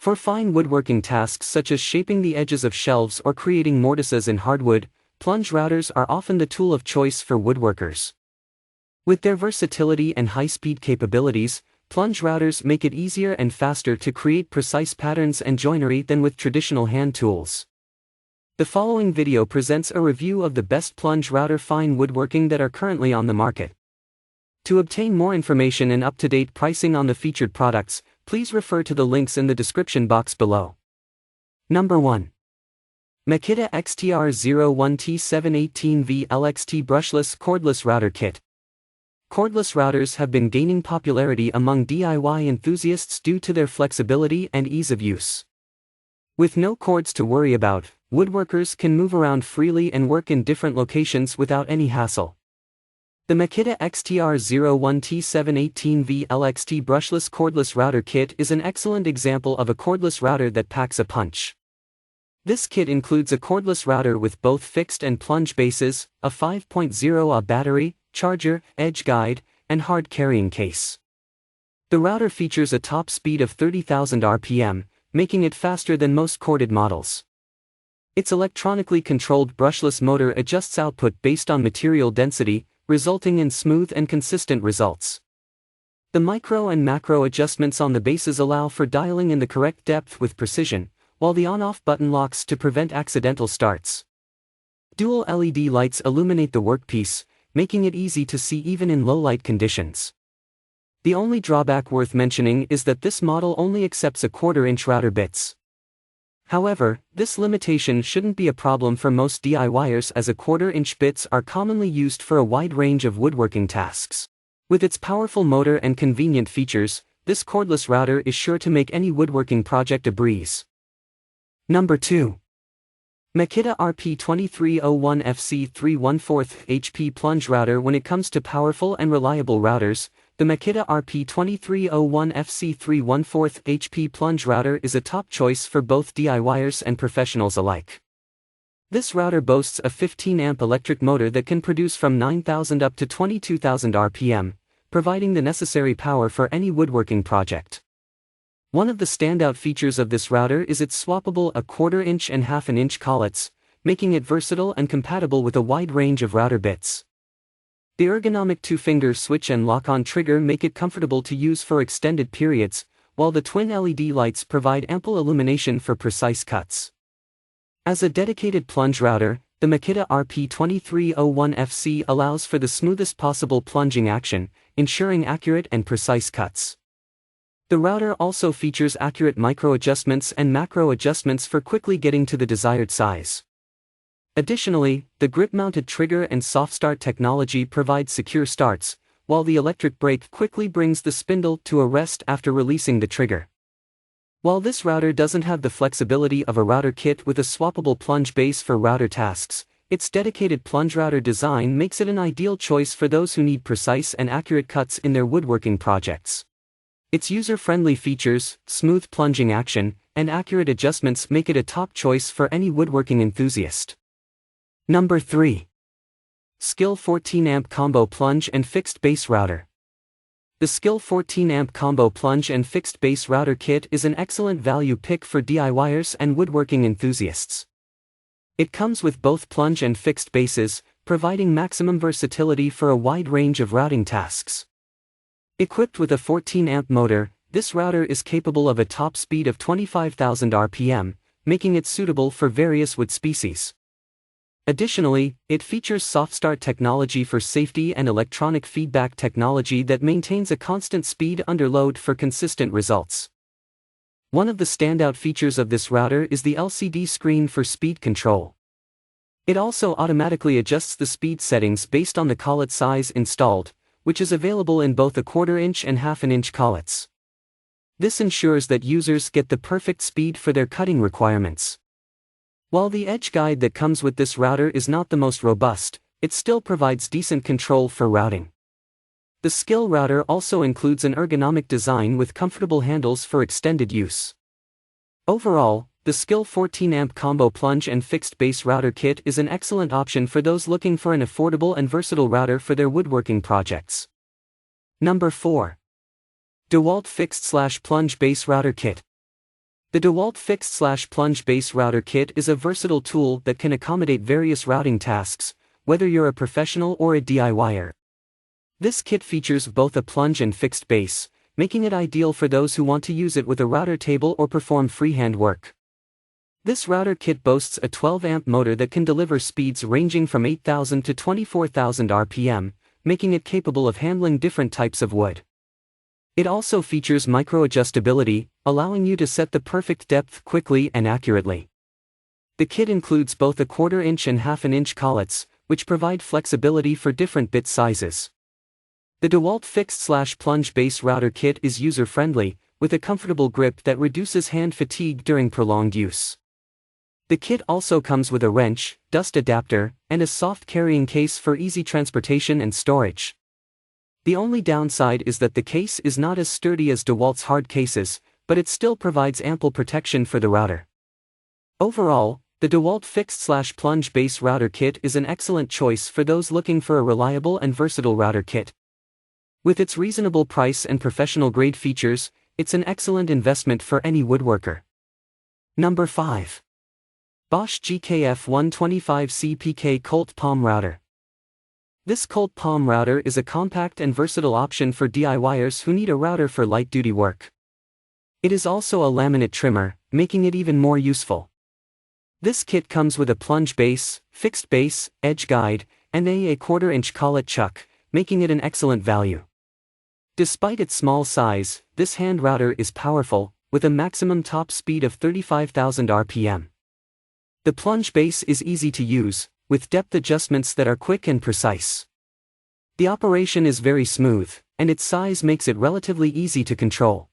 For fine woodworking tasks such as shaping the edges of shelves or creating mortises in hardwood, plunge routers are often the tool of choice for woodworkers. With their versatility and high-speed capabilities, plunge routers make it easier and faster to create precise patterns and joinery than with traditional hand tools. The following video presents a review of the best plunge router fine woodworking that are currently on the market. To obtain more information and up-to-date pricing on the featured products, please refer to the links in the description box below. Number 1. Makita XTR01T7 18V LXT Brushless Cordless Router Kit. Cordless routers have been gaining popularity among DIY enthusiasts due to their flexibility and ease of use. With no cords to worry about, woodworkers can move around freely and work in different locations without any hassle. The Makita XTR01T7 18V LXT Brushless Cordless Router Kit is an excellent example of a cordless router that packs a punch. This kit includes a cordless router with both fixed and plunge bases, a 5.0 Ah battery, charger, edge guide, and hard carrying case. The router features a top speed of 30,000 RPM, making it faster than most corded models. Its electronically controlled brushless motor adjusts output based on material density, resulting in smooth and consistent results. The micro and macro adjustments on the bases allow for dialing in the correct depth with precision, while the on-off button locks to prevent accidental starts. Dual LED lights illuminate the workpiece, making it easy to see even in low-light conditions. The only drawback worth mentioning is that this model only accepts a 1/4-inch router bits. However, this limitation shouldn't be a problem for most DIYers as a 1/4-inch bits are commonly used for a wide range of woodworking tasks. With its powerful motor and convenient features, this cordless router is sure to make any woodworking project a breeze. Number 2. Makita RP2301FC 3/1/4 HP Plunge Router. When it comes to powerful and reliable routers, the Makita RP2301FC 3/1/4 HP Plunge Router is a top choice for both DIYers and professionals alike. This router boasts a 15-amp electric motor that can produce from 9,000 up to 22,000 RPM, providing the necessary power for any woodworking project. One of the standout features of this router is its swappable 1/4-inch and 1/2-inch collets, making it versatile and compatible with a wide range of router bits. The ergonomic 2-finger switch and lock-on trigger make it comfortable to use for extended periods, while the twin LED lights provide ample illumination for precise cuts. As a dedicated plunge router, the Makita RP2301FC allows for the smoothest possible plunging action, ensuring accurate and precise cuts. The router also features accurate micro adjustments and macro adjustments for quickly getting to the desired size. Additionally, the grip-mounted trigger and soft start technology provide secure starts, while the electric brake quickly brings the spindle to a rest after releasing the trigger. While this router doesn't have the flexibility of a router kit with a swappable plunge base for router tasks, its dedicated plunge router design makes it an ideal choice for those who need precise and accurate cuts in their woodworking projects. Its user-friendly features, smooth plunging action, and accurate adjustments make it a top choice for any woodworking enthusiast. Number 3. Skil 14-amp Combo Plunge and Fixed Base Router. The Skil 14-amp Combo Plunge and Fixed Base Router Kit is an excellent value pick for DIYers and woodworking enthusiasts. It comes with both plunge and fixed bases, providing maximum versatility for a wide range of routing tasks. Equipped with a 14-amp motor, this router is capable of a top speed of 25,000 RPM, making it suitable for various wood species. Additionally, it features soft start technology for safety and electronic feedback technology that maintains a constant speed under load for consistent results. One of the standout features of this router is the LCD screen for speed control. It also automatically adjusts the speed settings based on the collet size installed, which is available in both a 1/4-inch and 1/2-inch collets. This ensures that users get the perfect speed for their cutting requirements. While the edge guide that comes with this router is not the most robust, it still provides decent control for routing. The Skil router also includes an ergonomic design with comfortable handles for extended use. Overall, the Skil 14-amp Combo Plunge and Fixed Base Router Kit is an excellent option for those looking for an affordable and versatile router for their woodworking projects. Number 4. DeWalt Fixed/Plunge Base Router Kit. The DeWalt Fixed/Plunge Base Router Kit is a versatile tool that can accommodate various routing tasks, whether you're a professional or a DIYer. This kit features both a plunge and fixed base, making it ideal for those who want to use it with a router table or perform freehand work. This router kit boasts a 12-amp motor that can deliver speeds ranging from 8,000 to 24,000 RPM, making it capable of handling different types of wood. It also features micro-adjustability, allowing you to set the perfect depth quickly and accurately. The kit includes both a 1/4 inch and 1/2 inch collets, which provide flexibility for different bit sizes. The DeWalt Fixed/Plunge Base Router Kit is user-friendly, with a comfortable grip that reduces hand fatigue during prolonged use. The kit also comes with a wrench, dust adapter, and a soft carrying case for easy transportation and storage. The only downside is that the case is not as sturdy as DeWalt's hard cases, but it still provides ample protection for the router. Overall, the DeWalt Fixed/Plunge Base Router Kit is an excellent choice for those looking for a reliable and versatile router kit. With its reasonable price and professional-grade features, it's an excellent investment for any woodworker. Number 5. Bosch GKF125C PK Colt Palm Router. This Colt Palm Router is a compact and versatile option for DIYers who need a router for light-duty work. It is also a laminate trimmer, making it even more useful. This kit comes with a plunge base, fixed base, edge guide, and a 1/4 inch collet chuck, making it an excellent value. Despite its small size, this hand router is powerful, with a maximum top speed of 35,000 RPM. The plunge base is easy to use, with depth adjustments that are quick and precise. The operation is very smooth, and its size makes it relatively easy to control.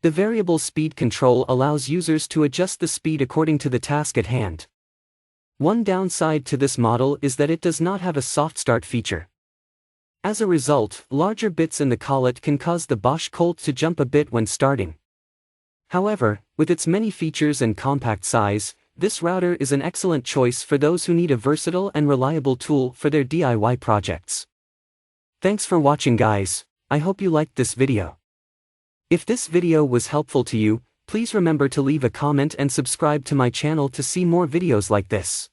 The variable speed control allows users to adjust the speed according to the task at hand. One downside to this model is that it does not have a soft start feature. As a result, larger bits in the collet can cause the Bosch Colt to jump a bit when starting. However, with its many features and compact size, this router is an excellent choice for those who need a versatile and reliable tool for their DIY projects. Thanks for watching, guys. I hope you liked this video. If this video was helpful to you, please remember to leave a comment and subscribe to my channel to see more videos like this.